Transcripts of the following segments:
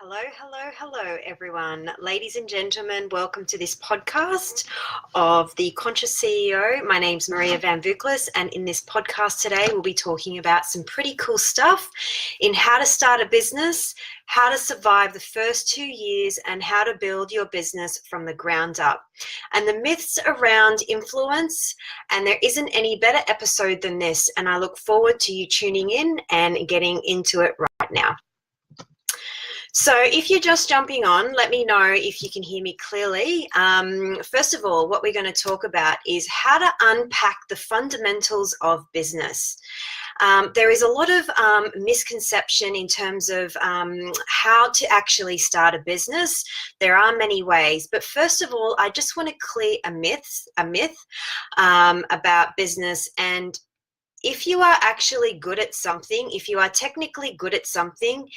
Hello, hello, hello, everyone. Ladies and gentlemen, welcome to this podcast of The Conscious CEO. My name's Maria Van Vuklis, and in this podcast today, we'll be talking about some pretty cool stuff in how to start a business, how to survive the first 2 years, and how to build your business from the ground up. And the myths around influence, and there isn't any better episode than this, and I look forward to you tuning in and getting into it right now. So if you're just jumping on, let me know if you can hear me clearly. First of all, what we're going to talk about is how to unpack the fundamentals of business. There is a lot of misconception in terms of how to actually start a business. There are many ways, but first of all, I just want to clear a myth about business. And if you are actually good at something, if you are technically good at something,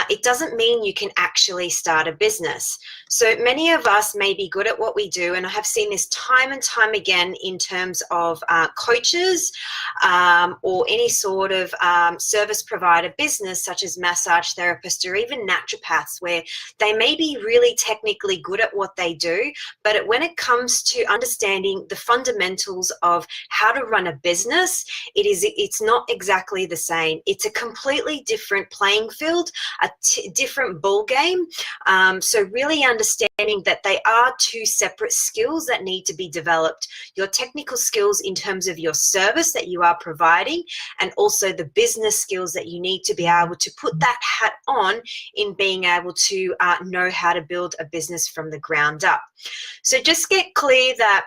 it doesn't mean you can actually start a business. So many of us may be good at what we do, and I have seen this time and time again in terms of coaches or any sort of service provider business, such as massage therapists or even naturopaths, where they may be really technically good at what they do, but when it comes to understanding the fundamentals of how to run a business, it's not exactly the same. It's a completely different playing field, a different ball game. So really understanding that they are two separate skills that need to be developed. Your technical skills in terms of your service that you are providing, and also the business skills that you need to be able to put that hat on in being able to know how to build a business from the ground up. So just get clear that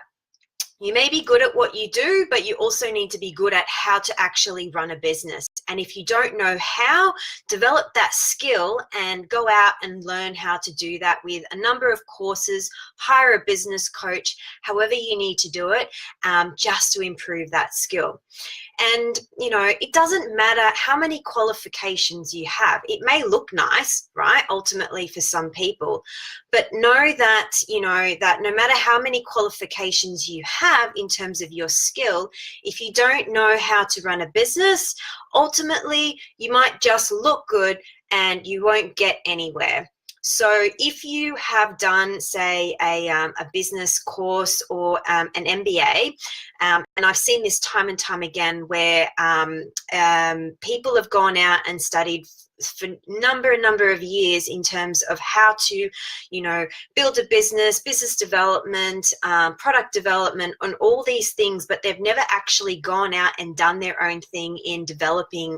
you may be good at what you do, but you also need to be good at how to actually run a business. And if you don't know how, develop that skill and go out and learn how to do that with a number of courses, hire a business coach, however you need to do it, just to improve that skill. And, you know, it doesn't matter how many qualifications you have. It may look nice, right, ultimately for some people, but know that, you know, that no matter how many qualifications you have in terms of your skill, if you don't know how to run a business, ultimately you might just look good and you won't get anywhere. So if you have done, say, a business course or an MBA, and I've seen this time and time again where people have gone out and studied for a number of years in terms of how to, you know, build a business development, product development, and all these things, but they've never actually gone out and done their own thing in developing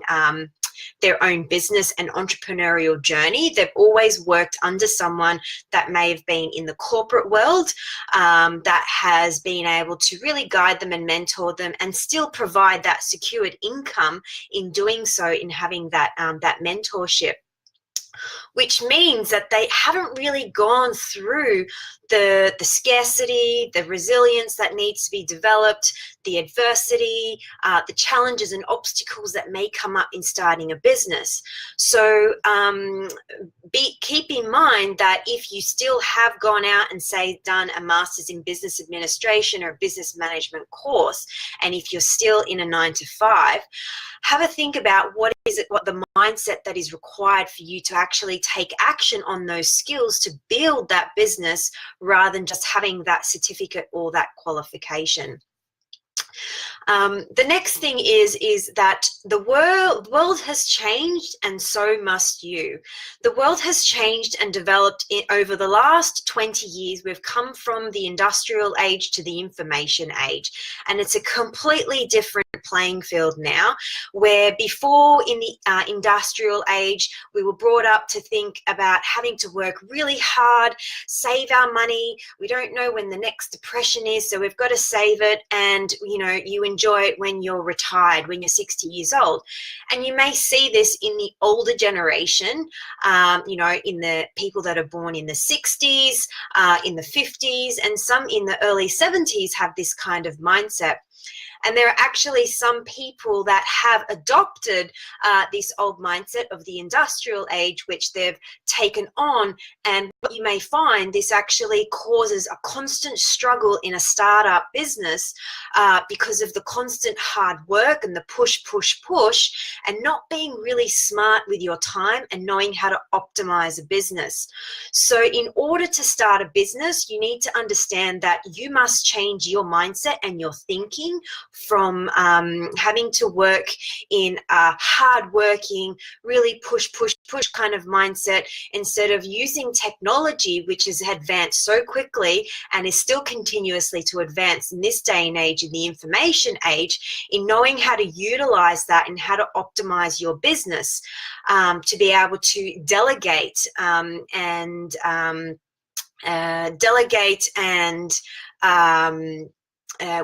their own business and entrepreneurial journey. They've always worked under someone that may have been in the corporate world, that has been able to really guide them and mentor them and still provide that secured income in doing so, in having that mentorship. Which means that they haven't really gone through the scarcity, the resilience that needs to be developed, the adversity, the challenges and obstacles that may come up in starting a business. So keep in mind that if you still have gone out and, say, done a master's in business administration or a business management course, and if you're still in a 9-to-5, have a think about what the mindset that is required for you to actually take action on those skills to build that business, rather than just having that certificate or that qualification. The next thing is that the world has changed, and so must you. The world has changed and developed over the last 20 years. We've come from the industrial age to the information age, and it's a completely different playing field now, where before in the industrial age, we were brought up to think about having to work really hard, save our money. We don't know when the next depression is, so we've got to save it, and, you know, you enjoy it when you're retired, when you're 60 years old. And you may see this in the older generation, you know, in the people that are born in the 60s, in the 50s, and some in the early 70s have this kind of mindset. And there are actually some people that have adopted this old mindset of the industrial age, which they've taken on, and you may find, this actually causes a constant struggle in a startup business because of the constant hard work and the push, push, push, and not being really smart with your time and knowing how to optimize a business. So in order to start a business, you need to understand that you must change your mindset and your thinking from having to work in a hard-working, really push, push, push kind of mindset, instead of using technology, which has advanced so quickly and is still continuously to advance in this day and age, in the information age, in knowing how to utilize that and how to optimize your business, to be able to delegate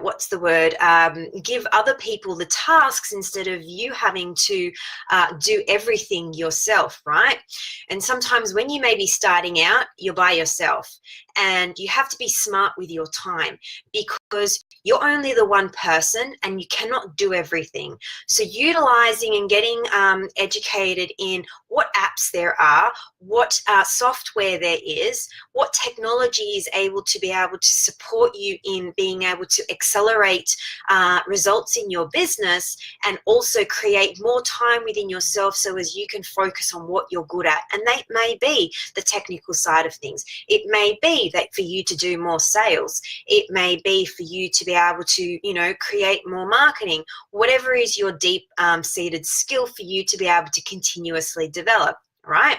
what's the word, give other people the tasks instead of you having to do everything yourself, right? And sometimes when you may be starting out, you're by yourself, and you have to be smart with your time, because you're only the one person and you cannot do everything. So utilizing and getting educated in what apps there are, what software there is, what technology is able to support you in being able to accelerate results in your business, and also create more time within yourself so as you can focus on what you're good at. And that may be the technical side of things. It may be that for you to do more sales. It may be for you to be able to, create more marketing, whatever is your deep seated skill for you to be able to continuously develop, right?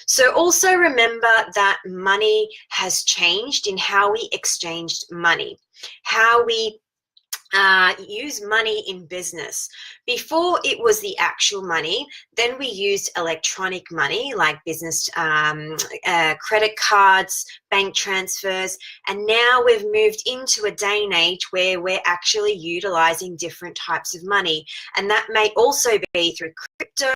So also remember that money has changed in how we exchanged money, how we use money in business. Before, it was the actual money. Then we used electronic money like business credit cards, bank transfers, and now we've moved into a day and age where we're actually utilizing different types of money, and that may also be through crypto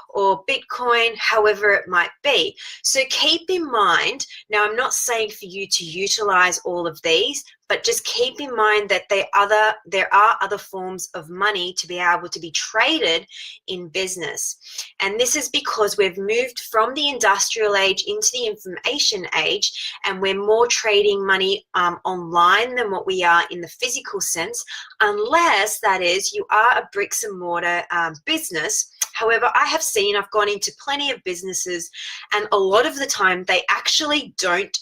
or Bitcoin, however it might be. So keep in mind, now I'm not saying for you to utilize all of these, but just keep in mind that there are other forms of money to be able to be traded in business. And this is because we've moved from the industrial age into the information age, and we're more trading money online than what we are in the physical sense, unless, that is, you are a bricks and mortar business. However, I've gone into plenty of businesses, and a lot of the time they actually don't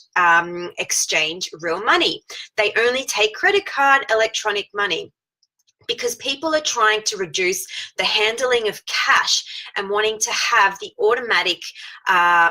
exchange real money. They only take credit card, electronic money, because people are trying to reduce the handling of cash and wanting to have the automatic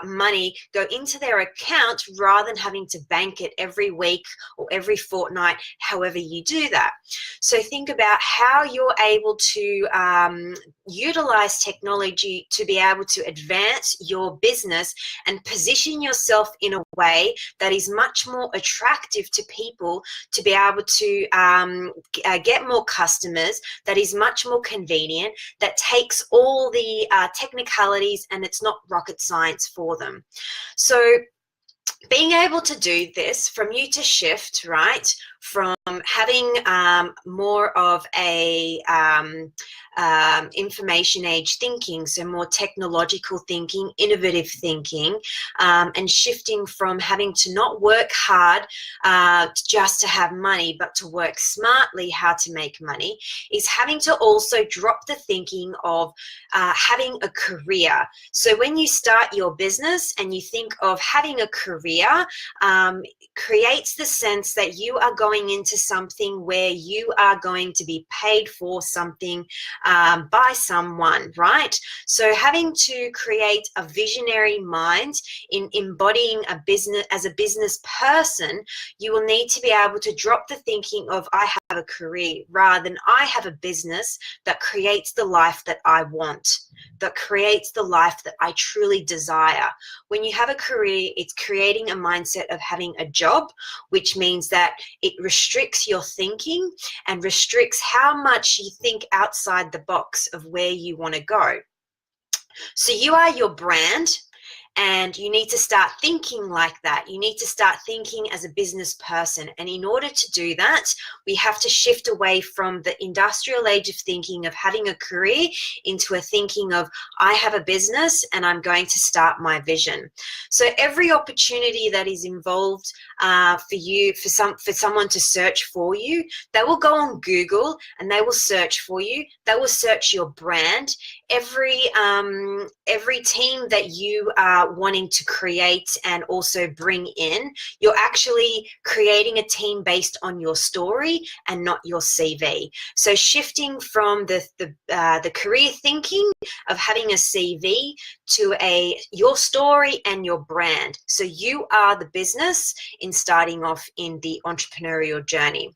money go into their account rather than having to bank it every week or every fortnight, however you do that. So think about how you're able to utilize technology to be able to advance your business and position yourself in a way that is much more attractive to people, to be able to get more customers, that is much more convenient, that takes all the technicalities, and it's not rocket science for them. So being able to do this, from you to shift, right, from having more of a information age thinking, so more technological thinking, innovative thinking, and shifting from having to not work hard just to have money, but to work smartly how to make money, is having to also drop the thinking of having a career. So when you start your business and you think of having a career, creates the sense that you are going into something where you are going to be paid for something by someone, right? So having to create a visionary mind in embodying a business as a business person, you will need to be able to drop the thinking of I have a career, rather than I have a business that creates the life that I want, that creates the life that I truly desire. When you have a career, it's creating a mindset of having a job, which means that it restricts your thinking and restricts how much you think outside the box of where you want to go. So you are your brand, And you need to start thinking like that. You need to start thinking as a business person. And in order to do that, we have to shift away from the industrial age of thinking of having a career into a thinking of, I have a business and I'm going to start my vision. So every opportunity that is involved for someone to search for you, they will go on Google and they will search for you. They will search your brand. Every team that you are wanting to create and also bring in, you're actually creating a team based on your story and not your CV. So shifting from the career thinking of having a CV to your story and your brand. So you are the business in starting off in the entrepreneurial journey.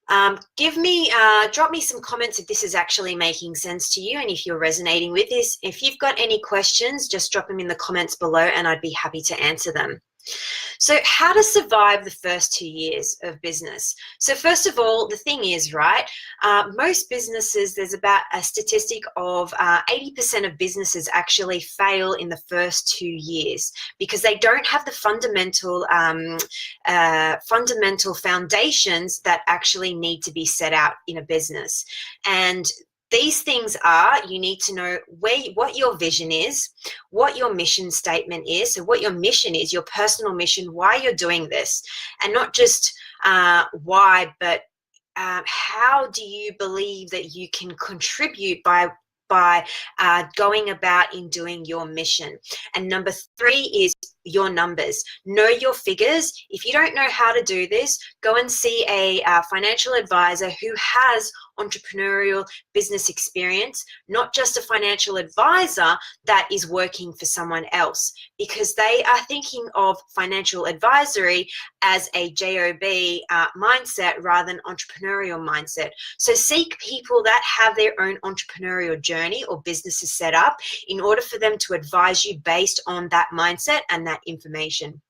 Drop me some comments if this is actually making sense to you and if you're resonating with this. If you've got any questions, just drop them in the comments below and I'd be happy to answer them. So how to survive the first 2 years of business. So first of all, the thing is, right, most businesses, there's about a statistic of 80% of businesses actually fail in the first 2 years because they don't have the fundamental foundations that actually need to be set out in a business. And these things are, you need to know what your vision is, what your mission statement is, so what your mission is, your personal mission, why you're doing this, and not just why, but how do you believe that you can contribute by going about in doing your mission. And number 3 is your numbers. Know your figures. If you don't know how to do this, go and see a financial advisor who has entrepreneurial business experience, not just a financial advisor that is working for someone else, because they are thinking of financial advisory as a job mindset rather than entrepreneurial mindset. So seek people that have their own entrepreneurial journey or businesses set up in order for them to advise you based on that mindset and that information.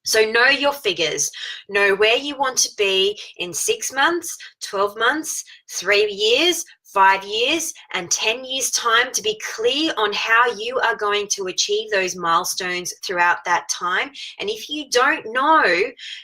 So know your figures, know where you want to be in 6 months, 12 months, 3 years, 5 years, and 10 years time, to be clear on how you are going to achieve those milestones throughout that time. And if you don't know,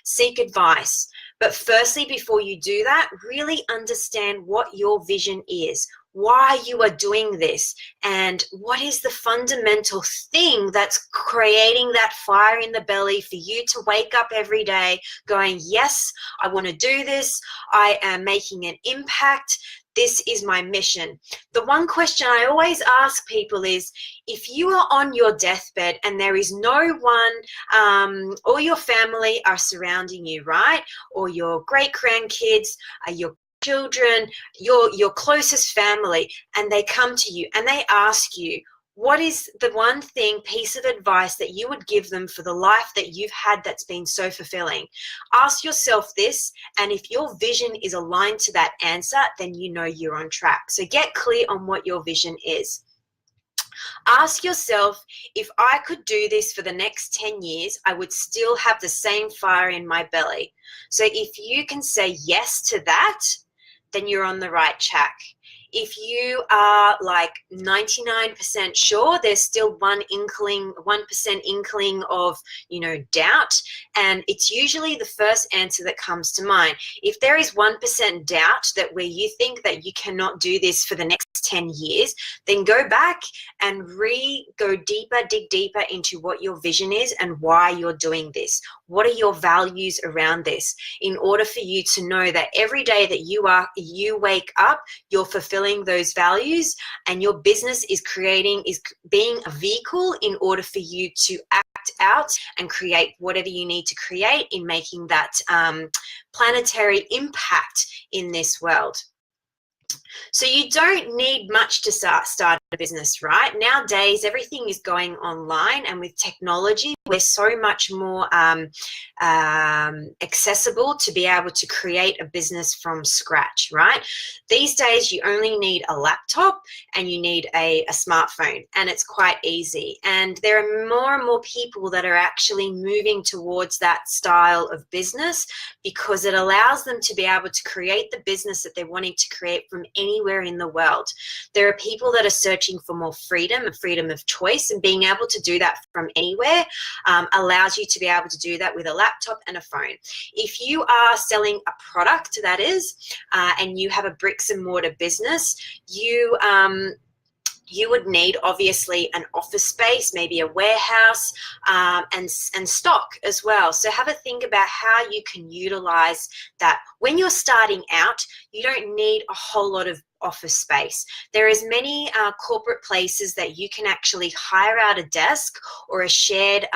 seek advice. But firstly, before you do that, really understand what your vision is, why you are doing this, and what is the fundamental thing that's creating that fire in the belly for you to wake up every day going, yes, I want to do this. I am making an impact. This is my mission. The one question I always ask people is, if you are on your deathbed and there is no one, all your family are surrounding you, right? Or your great grandkids, your children, your closest family, and they come to you and they ask you, what is the one piece of advice that you would give them for the life that you've had that's been so fulfilling? Ask yourself this, and if your vision is aligned to that answer, then you know you're on track. So get clear on what your vision is. Ask yourself, if I could do this for the next 10 years, I would still have the same fire in my belly. So if you can say yes to that, then you're on the right track. If you are like 99% sure, there's still 1% inkling of, doubt. And it's usually the first answer that comes to mind. If there is 1% doubt that where you think that you cannot do this for the next 10 years, then go back and dig deeper into what your vision is and why you're doing this. What are your values around this? In order for you to know that every day that you wake up, you're fulfilling those values, and your business is being a vehicle in order for you to act out and create whatever you need to create in making that planetary impact in this world. So you don't need much to start a business, right? Nowadays, everything is going online, and with technology, we're so much more accessible to be able to create a business from scratch, right? These days, you only need a laptop and you need a smartphone, and it's quite easy. And there are more and more people that are actually moving towards that style of business because it allows them to be able to create the business that they're wanting to create from anywhere in the world. There are people that are searching for more freedom and freedom of choice, and being able to do that from anywhere allows you to be able to do that with a laptop and a phone. If you are selling a product, that is, and you have a bricks and mortar business, you would need obviously an office space, maybe a warehouse, and stock as well. So have a think about how you can utilize that. When you're starting out, you don't need a whole lot of office space. There is many corporate places that you can actually hire out a desk or a shared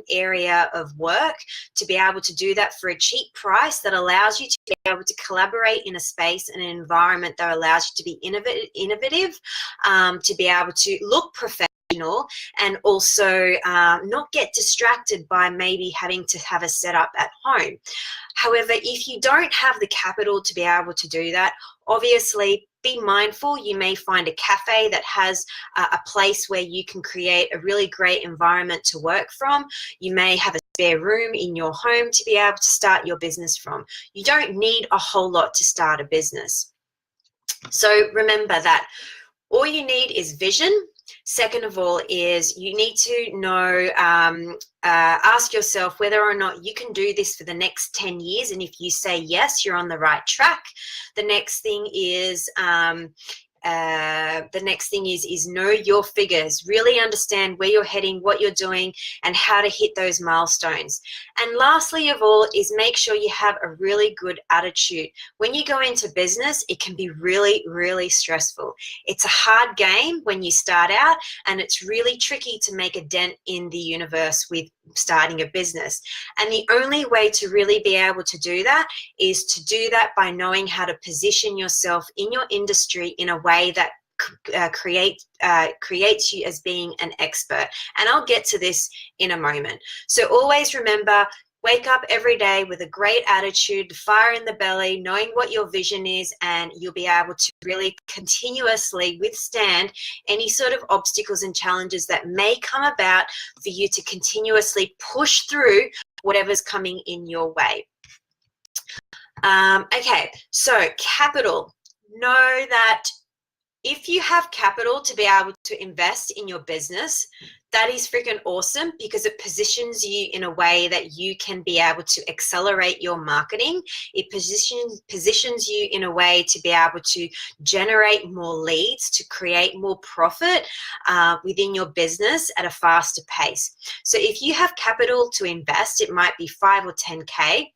area of work to be able to do that for a cheap price that allows you to be able to collaborate in a space and an environment that allows you to be innovative, to be able to look professional, and also not get distracted by maybe having to have a setup at home. However, if you don't have the capital to be able to do that, obviously be mindful. You may find a cafe that has a place where you can create a really great environment to work from. You may have a spare room in your home to be able to start your business from. You don't need a whole lot to start a business. So remember that all you need is vision. Second of all is you need to know, ask yourself whether or not you can do this for the next 10 years. And if you say yes, you're on the right track. The next thing is know your figures. Really understand where you're heading, what you're doing, and how to hit those milestones. And lastly of all is make sure you have a really good attitude. When you go into business, it can be really, really stressful. It's a hard game when you start out, and it's really tricky to make a dent in the universe with starting a business. And the only way to really be able to do that is to do that by knowing how to position yourself in your industry in a way that creates you as being an expert. And I'll get to this in a moment. So always remember, wake up every day with a great attitude, fire in the belly, knowing what your vision is, and you'll be able to really continuously withstand any sort of obstacles and challenges that may come about for you to continuously push through whatever's coming in your way. Okay, so capital. Know that if you have capital to be able to invest in your business, that is freaking awesome, because it positions you in a way that you can be able to accelerate your marketing. It positions you in a way to be able to generate more leads, to create more profit within your business at a faster pace. So if you have capital to invest, it might be 5 or 10K.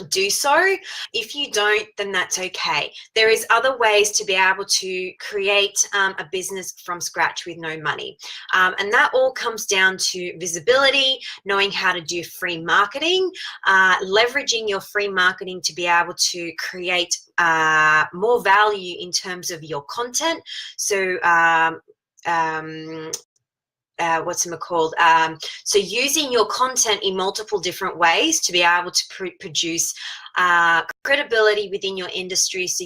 Do so. If you don't, then that's okay. There is other ways to be able to create a business from scratch with no money. And that all comes down to visibility, knowing how to do free marketing, leveraging your free marketing to be able to create more value in terms of your content. So what's it called? So using your content in multiple different ways to be able to produce credibility within your industry, so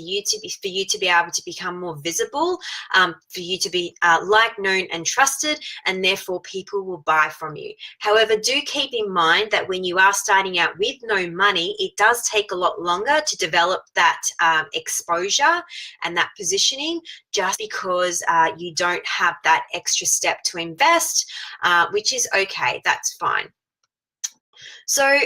for you to be able to become more visible, for you to be liked, known, and trusted, and therefore people will buy from you. However, do keep in mind that when you are starting out with no money, it does take a lot longer to develop that exposure and that positioning, just because you don't have that extra step to invest, which is okay, that's fine. So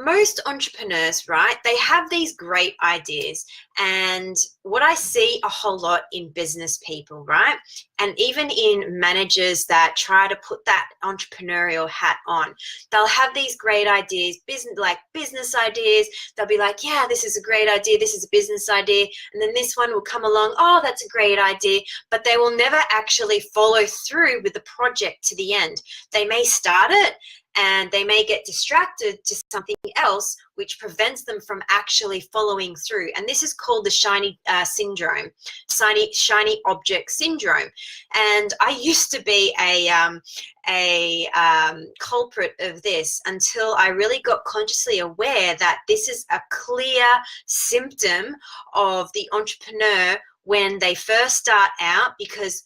most entrepreneurs, right, they have these great ideas, and what I see a whole lot in business people, right, and even in managers that try to put that entrepreneurial hat on, they'll have these great ideas, business ideas. They'll be like, yeah, this is a great idea, this is a business idea, and then this one will come along, oh, that's a great idea, but they will never actually follow through with the project to the end. They may start it, and they may get distracted to something else, which prevents them from actually following through. And this is called the shiny syndrome, shiny object syndrome. And I used to be a culprit of this until I really got consciously aware that this is a clear symptom of the entrepreneur when they first start out, because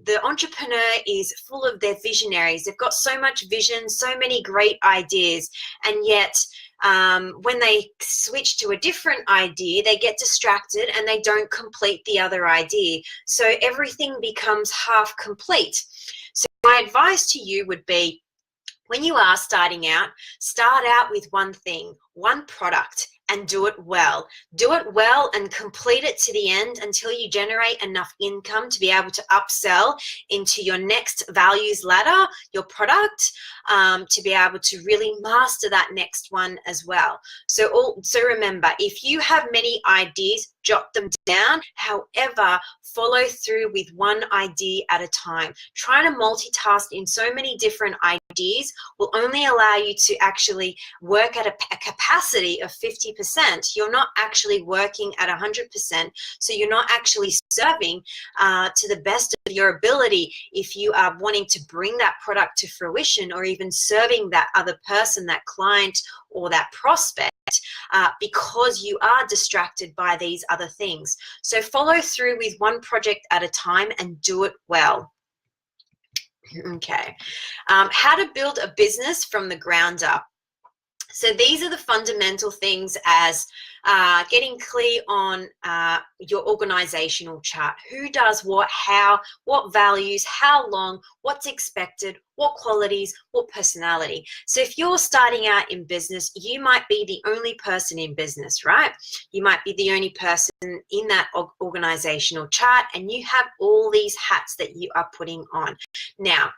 the entrepreneur is full of their visionaries. They've got so much vision, so many great ideas, and yet when they switch to a different idea, they get distracted and they don't complete the other idea. So everything becomes half complete. So my advice to you would be, when you are starting out, start out with one thing, one product, and do it well. Do it well and complete it to the end until you generate enough income to be able to upsell into your next values ladder, your product, to be able to really master that next one as well. So remember, if you have many ideas, jot them down. However, follow through with one idea at a time. Trying to multitask in so many different ideas will only allow you to actually work at a capacity of 50%. You're not actually working at 100%. So you're not actually serving to the best of your ability if you are wanting to bring that product to fruition, or even serving that other person, that client, or that prospect, because you are distracted by these other things. So follow through with one project at a time and do it well. Okay. How to build a business from the ground up. So these are the fundamental things as getting clear on your organizational chart. Who does what, how, what values, how long, what's expected, what qualities, what personality. So if you're starting out in business, you might be the only person in business, right? You might be the only person in that organizational chart, and you have all these hats that you are putting on. Now,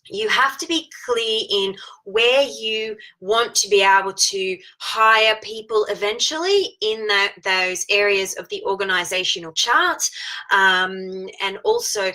you have to be clear in where you want to be able to hire people eventually in those areas of the organizational chart, and also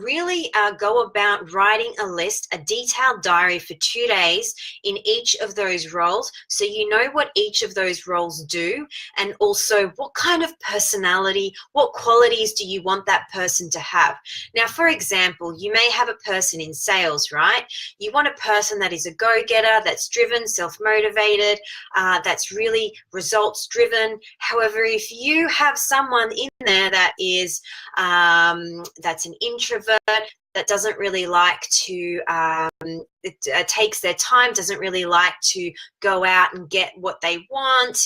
really go about writing a list, a detailed diary for 2 days in each of those roles, so you know what each of those roles do, and also what kind of personality, what qualities do you want that person to have. Now, for example, you may have a person in sales, right? You want a person that is a go-getter, that's driven, self-motivated, that's really results-driven. However, if you have someone in there that is that's an introvert, that doesn't really like to, takes their time, doesn't really like to go out and get what they want,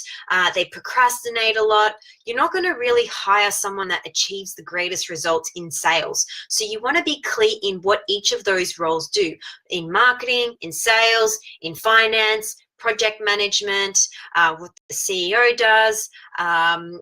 they procrastinate a lot, you're not going to really hire someone that achieves the greatest results in sales. So you want to be clear in what each of those roles do, in marketing, in sales, in finance, project management, what the CEO does,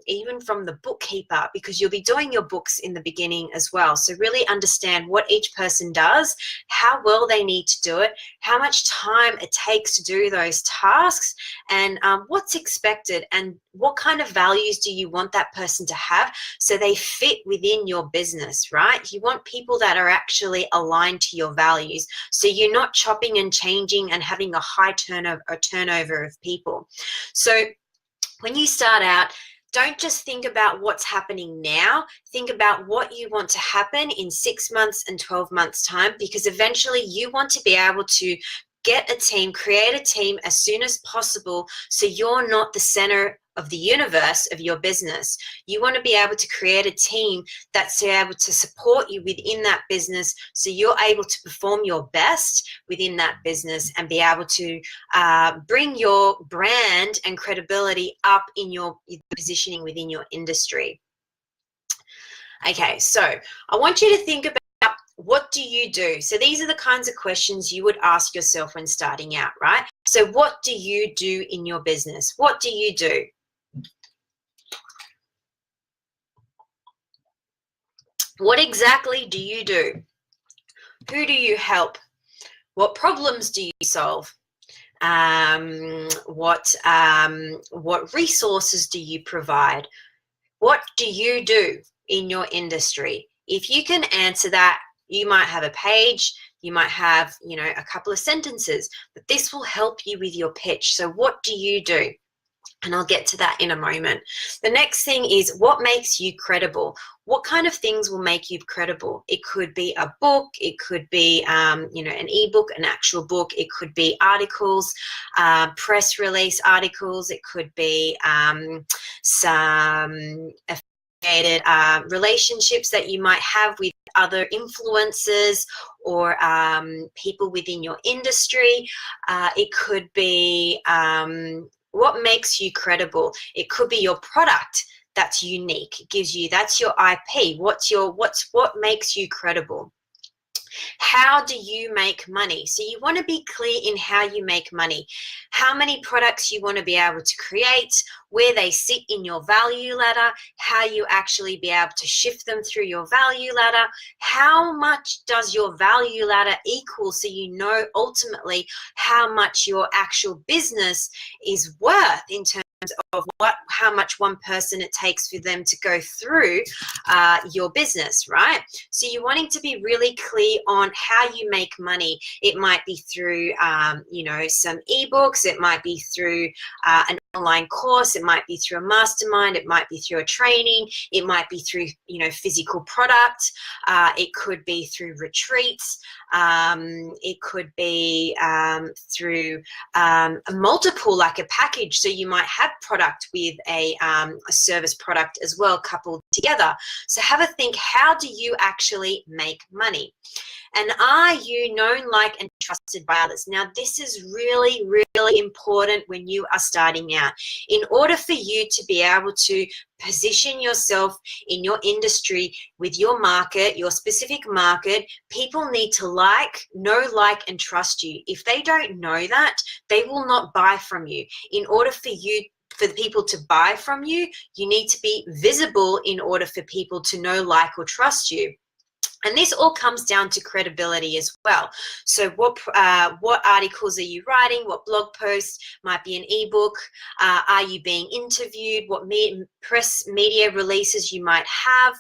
even from the bookkeeper, because you'll be doing your books in the beginning as well. So really understand what each person does, how well they need to do it, how much time it takes to do those tasks, and what's expected, and what kind of values do you want that person to have so they fit within your business, right? You want people that are actually aligned to your values, so you're not chopping and changing and having a high turnover of people. So when you start out, don't just think about what's happening now. Think about what you want to happen in 6 months and 12 months time, because eventually you want to be able to get a team, create a team as soon as possible, so you're not the center of the universe of your business. You want to be able to create a team that's able to support you within that business, so you're able to perform your best within that business and be able to bring your brand and credibility up in your positioning within your industry. Okay, so I want you to think about, what do you do? So these are the kinds of questions you would ask yourself when starting out, right? So what do you do in your business? What do you do? What exactly do you do? Who do you help? What problems do you solve? What resources do you provide? What do you do in your industry? If you can answer that, you might have a page, you might have, a couple of sentences, but this will help you with your pitch. So what do you do? And I'll get to that in a moment. The next thing is, what makes you credible? What kind of things will make you credible? It could be a book, it could be an ebook, an actual book, it could be articles, press release articles, it could be some affiliated relationships that you might have with other influencers or people within your industry. It could be what makes you credible. It could be your product that's unique, gives you, that's your IP. What makes you credible? How do you make money? So you want to be clear in how you make money, how many products you want to be able to create, where they sit in your value ladder, how you actually be able to shift them through your value ladder, how much does your value ladder equal, so you know ultimately how much your actual business is worth in terms of how much one person it takes for them to go through your business, right? So you're wanting to be really clear on how you make money. It might be through, some ebooks. It might be through an online course. It might be through a mastermind. It might be through a training. It might be through, physical product. It could be through retreats. It could be through a multiple, like a package. So you might have product with a service product as well, coupled together. So have a think, how do you actually make money? And are you known, liked, and trusted by others? Now, this is really, really important when you are starting out. In order for you to be able to position yourself in your industry with your market, your specific market, people need to know, like, and trust you. If they don't know that, they will not buy from you. In order for the people to buy from you, you need to be visible in order for people to know, like, or trust you. And this all comes down to credibility as well. So what articles are you writing? What blog posts? Might be an ebook. Are you being interviewed? What press media releases you might have?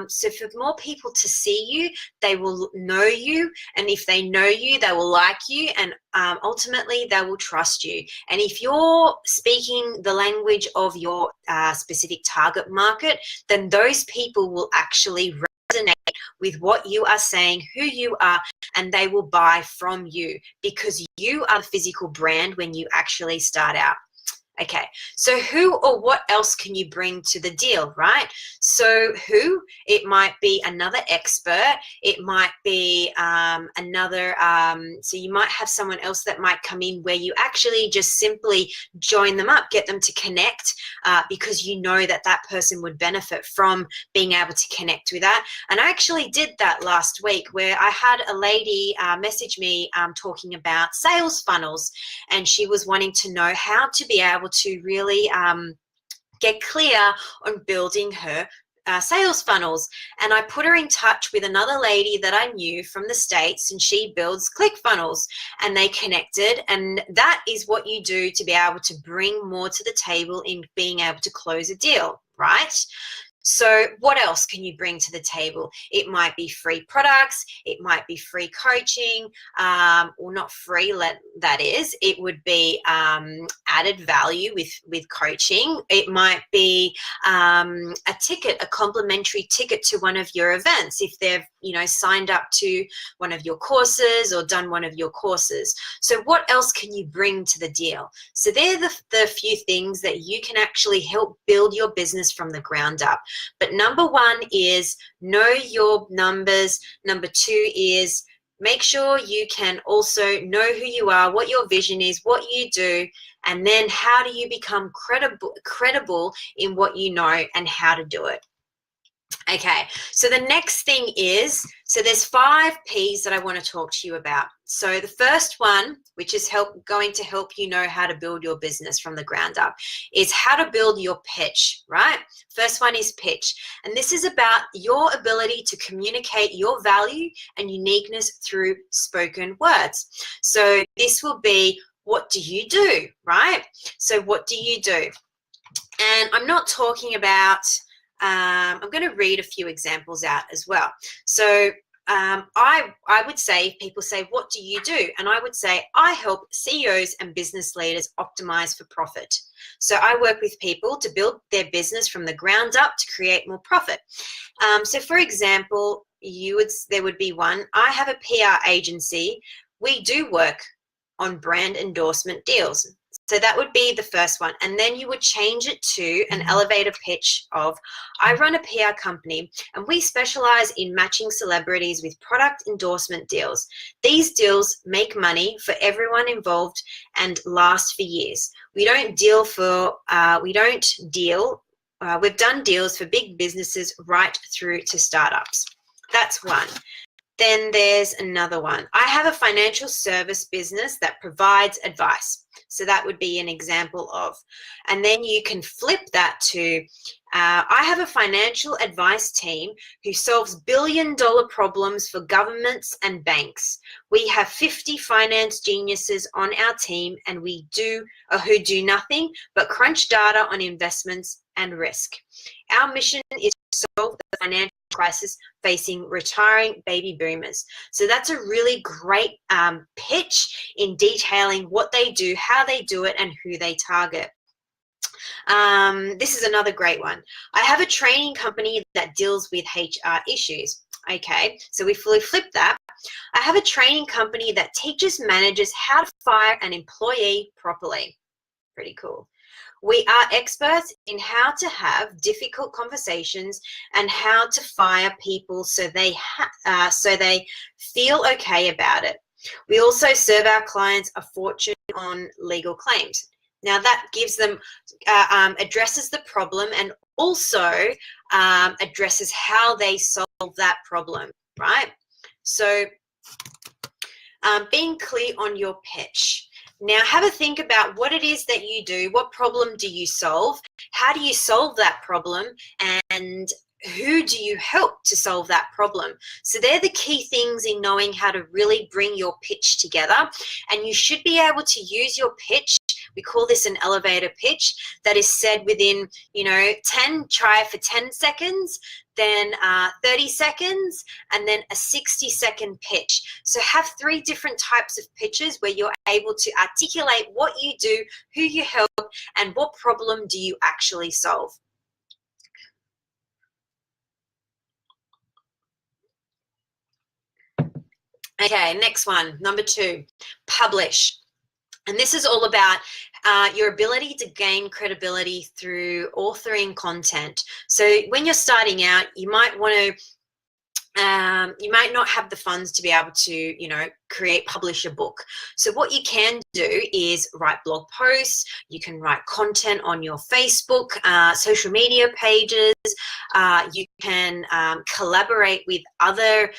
So for more people to see you, they will know you. And if they know you, they will like you. And ultimately, they will trust you. And if you're speaking the language of your specific target market, then those people will actually resonate with what you are saying, who you are, and they will buy from you because you are the physical brand when you actually start out. Okay, so who or what else can you bring to the deal, right? So who? It might be another expert. It might be so you might have someone else that might come in where you actually just simply join them up, get them to connect because you know that that person would benefit from being able to connect with that. And I actually did that last week where I had a lady message me talking about sales funnels, and she was wanting to know how to be able to really get clear on building her sales funnels. And I put her in touch with another lady that I knew from the States, and she builds click funnels, and they connected. And that is what you do to be able to bring more to the table in being able to close a deal, right? So what else can you bring to the table? It might be free products. It might be free coaching, or not free, that is. It would be added value with coaching. It might be a complimentary ticket to one of your events if they've signed up to one of your courses or done one of your courses. So what else can you bring to the deal? So they're the few things that you can actually help build your business from the ground up. But number one is know your numbers. Number two is make sure you can also know who you are, what your vision is, what you do, and then how do you become credible in what you know and how to do it. Okay, so the next thing is, so there's 5 P's that I want to talk to you about. So the first one, which is going to help you know how to build your business from the ground up, is how to build your pitch, right? First one is pitch. And this is about your ability to communicate your value and uniqueness through spoken words. So this will be, what do you do, right? So what do you do? And I'm not talking about, I'm going to read a few examples out as well. So I would say, if people say, what do you do? And I would say, I help CEOs and business leaders optimize for profit. So I work with people to build their business from the ground up to create more profit. So for example, there would be one, I have a PR agency. We do work on brand endorsement deals. So that would be the first one. And then you would change it to an elevator pitch of, I run a PR company and we specialize in matching celebrities with product endorsement deals. These deals make money for everyone involved and last for years. We've done deals for big businesses right through to startups. That's one. Then there's another one. I have a financial service business that provides advice. So that would be an example of. And then you can flip that to, I have a financial advice team who solves billion-dollar problems for governments and banks. We have 50 finance geniuses on our team and who do nothing but crunch data on investments and risk. Our mission is to solve the financial crisis facing retiring baby boomers. So that's a really great pitch in detailing what they do, how they do it, and who they target. This is another great one. I have a training company that deals with HR issues. Okay, so we fully flip that. I have a training company that teaches managers how to fire an employee properly. Pretty cool. We are experts in how to have difficult conversations and how to fire people so they feel okay about it. We also serve our clients a fortune on legal claims. Now that gives them, addresses the problem and also addresses how they solve that problem, right? So being clear on your pitch. Now have a think about what it is that you do, what problem do you solve, how do you solve that problem, and who do you help to solve that problem? So they're the key things in knowing how to really bring your pitch together, and you should be able to use your pitch. We call this an elevator pitch that is said within, try it for 10 seconds, then 30 seconds, and then a 60-second pitch. So have 3 different types of pitches where you're able to articulate what you do, who you help, and what problem do you actually solve. Okay, next one, number 2, publish. And this is all about your ability to gain credibility through authoring content. So when you're starting out, you might want to, you might not have the funds to be able to, publish a book. So what you can do is write blog posts. You can write content on your Facebook, social media pages. You can collaborate with other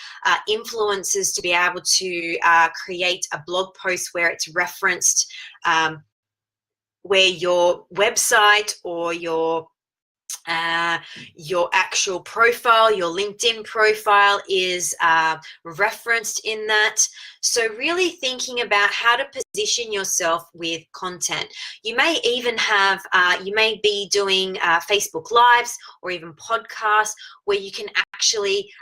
influencers to be able to create a blog post where it's referenced, where your website or your actual profile, your LinkedIn profile is referenced in that. So really thinking about how to position yourself with content. You may even have, you may be doing Facebook Lives or even podcasts where you can actually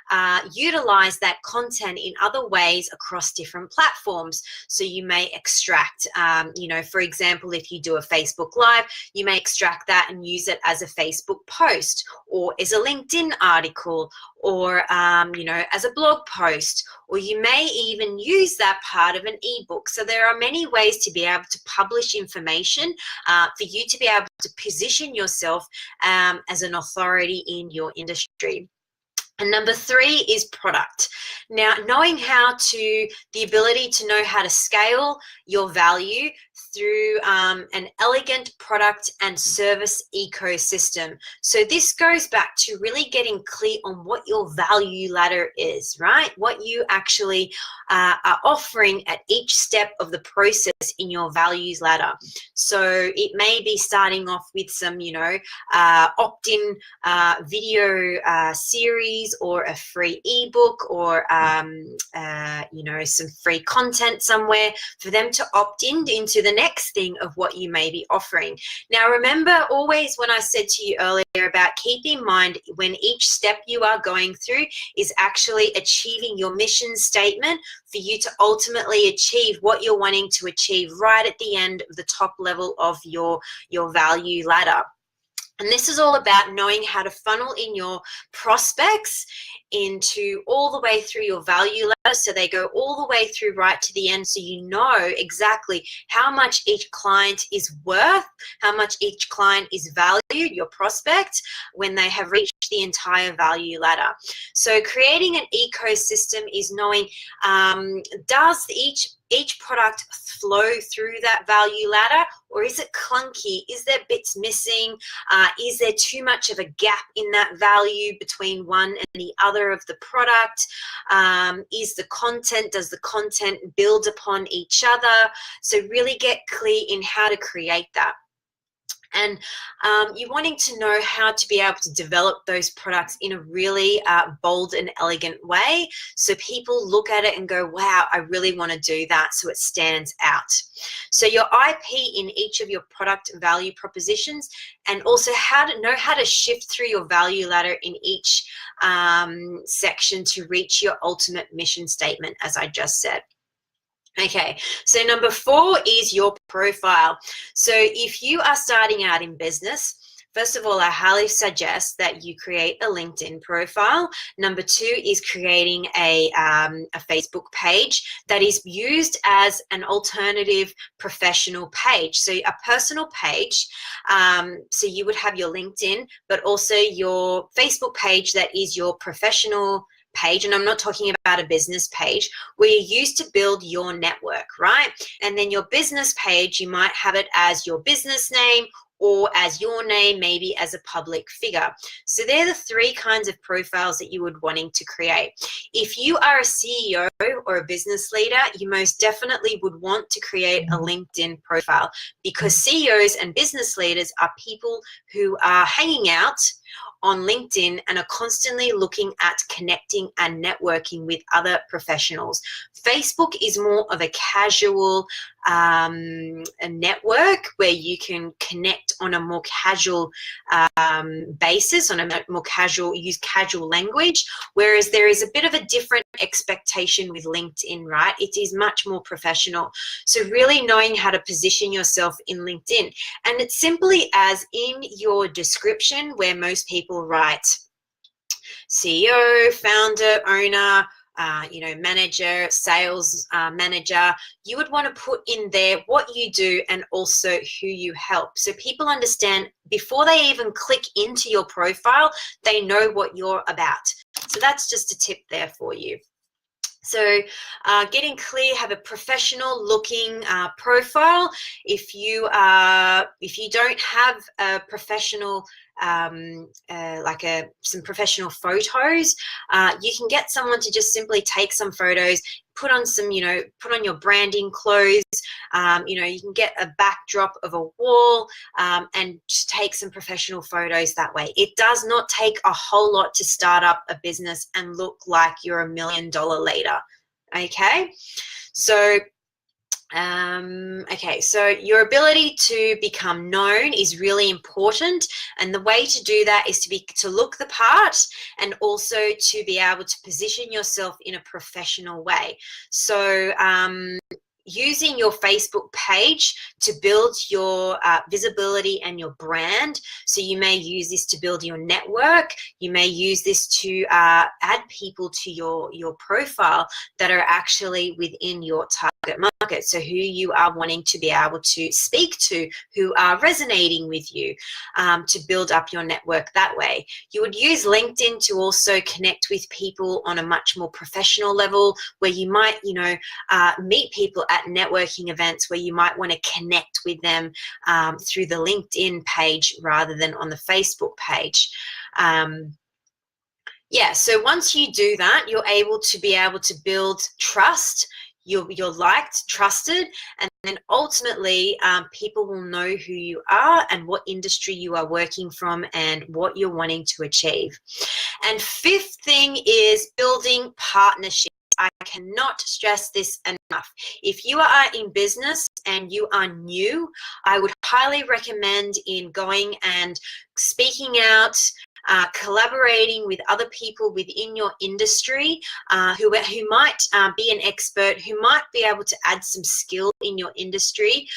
utilize that content in other ways across different platforms. So you may extract, for example, if you do a Facebook Live, you may extract that and use it as a Facebook post or as a LinkedIn article or, as a blog post, or you may even use that part of an ebook. So there are many ways to be able to publish information for you to be able to position yourself as an authority in your industry. And number 3 is product. Now, knowing the ability to know how to scale your value through an elegant product and service ecosystem. So this goes back to really getting clear on what your value ladder is, right? What you actually are offering at each step of the process in your values ladder. So it may be starting off with some, opt-in video series or a free ebook or, some free content somewhere for them to opt into the next thing of what you may be offering. Now, remember always when I said to you earlier about keep in mind when each step you are going through is actually achieving your mission statement for you to ultimately achieve what you're wanting to achieve right at the end of the top level of your value ladder. And this is all about knowing how to funnel in your prospects into all the way through your value ladder. So they go all the way through right to the end, so you know exactly how much each client is worth, how much each client is valued, your prospect, when they have reached the entire value ladder. So creating an ecosystem is knowing, does each product flow through that value ladder, or is it clunky? Is there bits missing? Is there too much of a gap in that value between one and the other of the product? Does the content build upon each other? So really get clear in how to create that. And you're wanting to know how to be able to develop those products in a really bold and elegant way, so people look at it and go, wow, I really want to do that, so it stands out. So your IP in each of your product value propositions, and also how to shift through your value ladder in each section to reach your ultimate mission statement, as I just said. Okay, so number 4 is your profile. So if you are starting out in business, first of all, I highly suggest that you create a LinkedIn profile. Number 2 is creating a Facebook page that is used as an alternative professional page. So a personal page, so you would have your LinkedIn, but also your Facebook page that is your professional page, and I'm not talking about a business page, where you used to build your network, right? And then your business page, you might have it as your business name, or as your name, maybe as a public figure. So they're the 3 kinds of profiles that you would wanting to create. If you are a CEO or a business leader, you most definitely would want to create a LinkedIn profile, because CEOs and business leaders are people who are hanging out on LinkedIn and are constantly looking at connecting and networking with other professionals. Facebook is more of a casual a network where you can connect on a more casual basis, on a more casual, use casual language, whereas there is a bit of a different expectation with LinkedIn, right? It is much more professional. So really knowing how to position yourself in LinkedIn, and it's simply as in your description where most people write CEO, founder, owner, manager, sales manager. You would want to put in there what you do and also who you help, so people understand before they even click into your profile, they know what you're about. So that's just a tip there for you. So getting clear, have a professional looking profile. If you don't have a professional some professional photos, you can get someone to just simply take some photos, put on some, put on your branding clothes. You can get a backdrop of a wall and just take some professional photos that way. It does not take a whole lot to start up a business and look like you're $1 million leader. Okay, so so your ability to become known is really important, and the way to do that is to look the part, and also to be able to position yourself in a professional way. So using your Facebook page to build your visibility and your brand. So you may use this to build your network. You may use this to add people to your profile that are actually within your target market. So who you are wanting to be able to speak to, who are resonating with you, to build up your network that way. You would use LinkedIn to also connect with people on a much more professional level, where you might, meet people at networking events, where you might want to connect with them through the LinkedIn page rather than on the Facebook page. So once you do that, you're able to build trust. You're liked, trusted, and then ultimately people will know who you are and what industry you are working from and what you're wanting to achieve. And 5th thing is building partnerships. I cannot stress this enough. If you are in business and you are new, I would highly recommend in going and speaking out, collaborating with other people within your industry who might be an expert, who might be able to add some skill in your industry,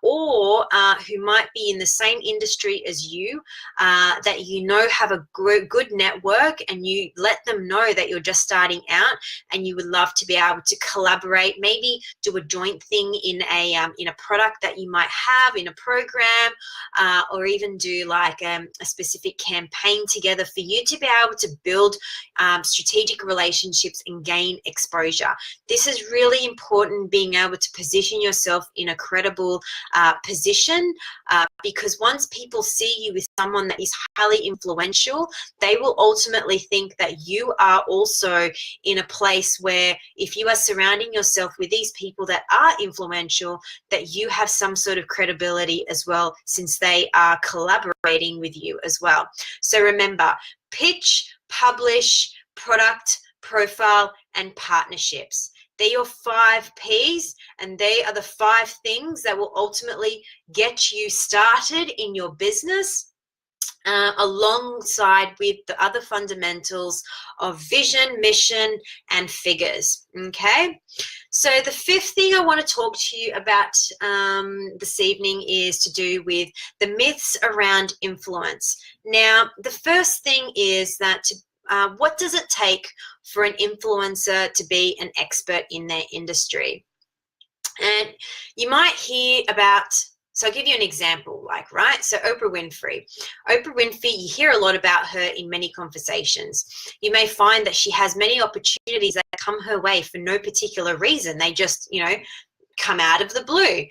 or who might be in the same industry as you, that you know have a good network, and you let them know that you're just starting out and you would love to be able to collaborate, maybe do a joint thing in a product that you might have in a program, or even do like a specific campaign together for you to be able to build strategic relationships and gain exposure. This is really important, being able to position yourself in a credible position, because once people see you with someone that is highly influential, they will ultimately think that you are also in a place where, if you are surrounding yourself with these people that are influential, that you have some sort of credibility as well, since they are collaborating with you as well. So remember, pitch, publish, product, profile, and partnerships. They're your 5 Ps, and they are the 5 things that will ultimately get you started in your business, alongside with the other fundamentals of vision, mission, and figures. Okay, so the 5th thing I want to talk to you about this evening is to do with the myths around influence. Now, the first thing is that what does it take for an influencer to be an expert in their industry? And you might hear about, so I'll give you an example, like, right? So Oprah Winfrey. Oprah Winfrey, you hear a lot about her in many conversations. You may find that she has many opportunities that come her way for no particular reason. They just, come out of the blue.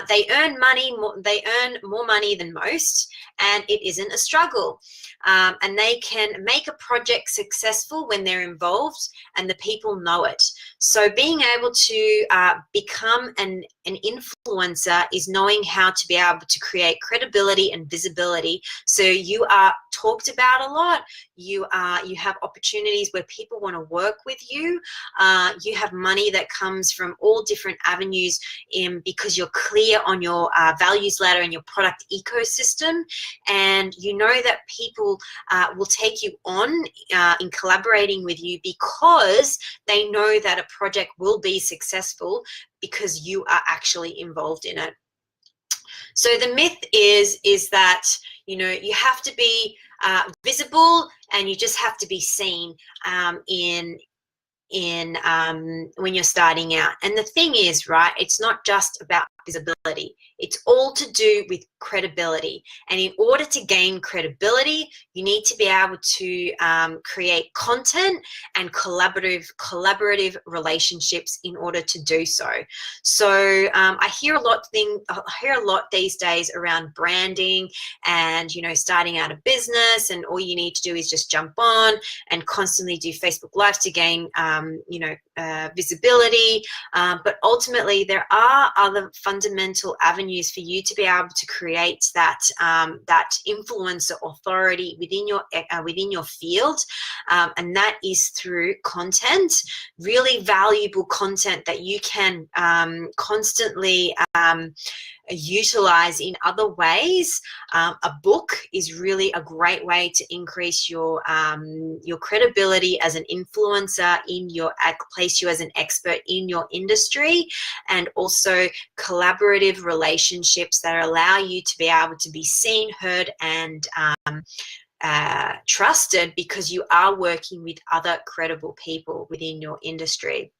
They earn money, they earn more money than most, and it isn't a struggle. And they can make a project successful when they're involved and the people know it. So being able to become an influencer is knowing how to be able to create credibility and visibility. So you are talked about a lot. You have opportunities where people want to work with you. You have money that comes from all different avenues because you're clear on your values ladder and your product ecosystem, and you know that people will take you on in collaborating with you because they know that a project will be successful because you are actually involved in it. So the myth is that you have to be visible, and you just have to be seen when you're starting out. And the thing is, right, it's not just about visibility. It's all to do with credibility. And in order to gain credibility, you need to be able to create content and collaborative relationships in order to do so. So I hear a lot these days around branding and starting out a business, and all you need to do is just jump on and constantly do Facebook Live to gain visibility. But ultimately, there are other fundamental avenues for you to be able to create that influencer authority within your field, and that is through content, really valuable content that you can constantly utilize in other ways. A book is really a great way to increase your credibility as an influencer place you as an expert in your industry, and also collaborative relationships that allow you to be able to be seen, heard, and trusted because you are working with other credible people within your industry.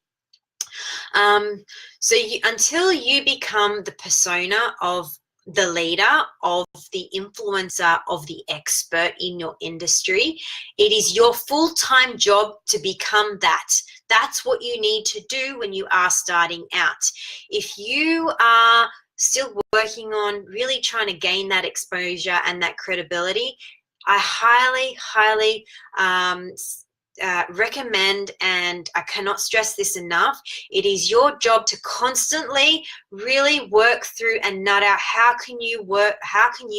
So until you become the persona of the leader, of the influencer, of the expert in your industry, it is your full-time job to become that. That's what you need to do when you are starting out. If you are still working on really trying to gain that exposure and that credibility, I highly recommend, and I cannot stress this enough, it is your job to constantly really work through and nut out how can you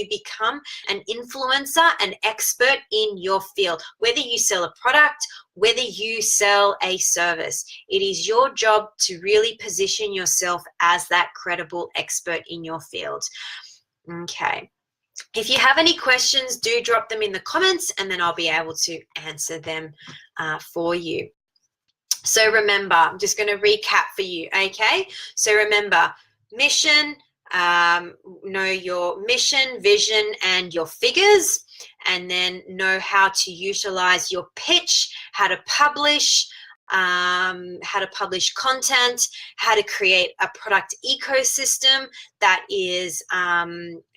become an influencer, an expert in your field, whether you sell a product, whether you sell a service. It is your job to really position yourself as that credible expert in your field. Okay. If you have any questions, do drop them in the comments and then I'll be able to answer them for you. So remember, I'm just going to recap for you, okay? So remember, mission, know your mission, vision, and your figures, and then know how to utilize your pitch, how to publish content, how to create a product ecosystem that is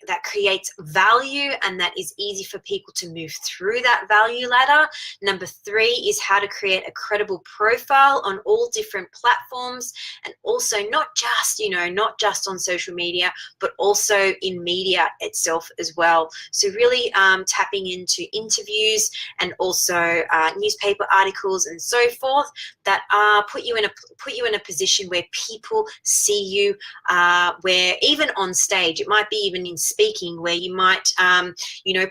that creates value and that is easy for people to move through that value ladder. Number 3 is how to create a credible profile on all different platforms, and also not just on social media, but also in media itself as well. So really tapping into interviews and also newspaper articles and so forth that put you in a position where people see you, where even on stage, it might be even in speaking, where you might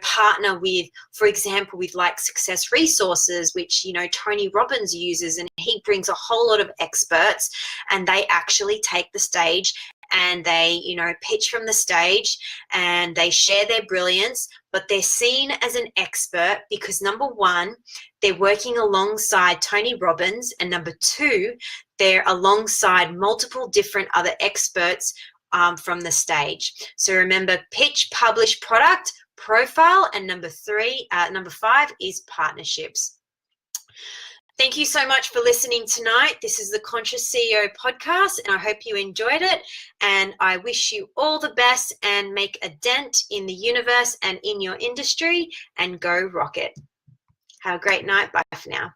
partner with, for example, with like Success Resources, which Tony Robbins uses, and he brings a whole lot of experts and they actually take the stage and they pitch from the stage and they share their brilliance, but they're seen as an expert because number 1, they're working alongside Tony Robbins, and number 2, they're alongside multiple different other experts from the stage. So remember, pitch, publish, product, profile, and number 5 is partnerships. Thank you so much for listening tonight. This is the Conscious CEO podcast, and I hope you enjoyed it. And I wish you all the best and make a dent in the universe and in your industry, and go rock it. Have a great night. Bye for now.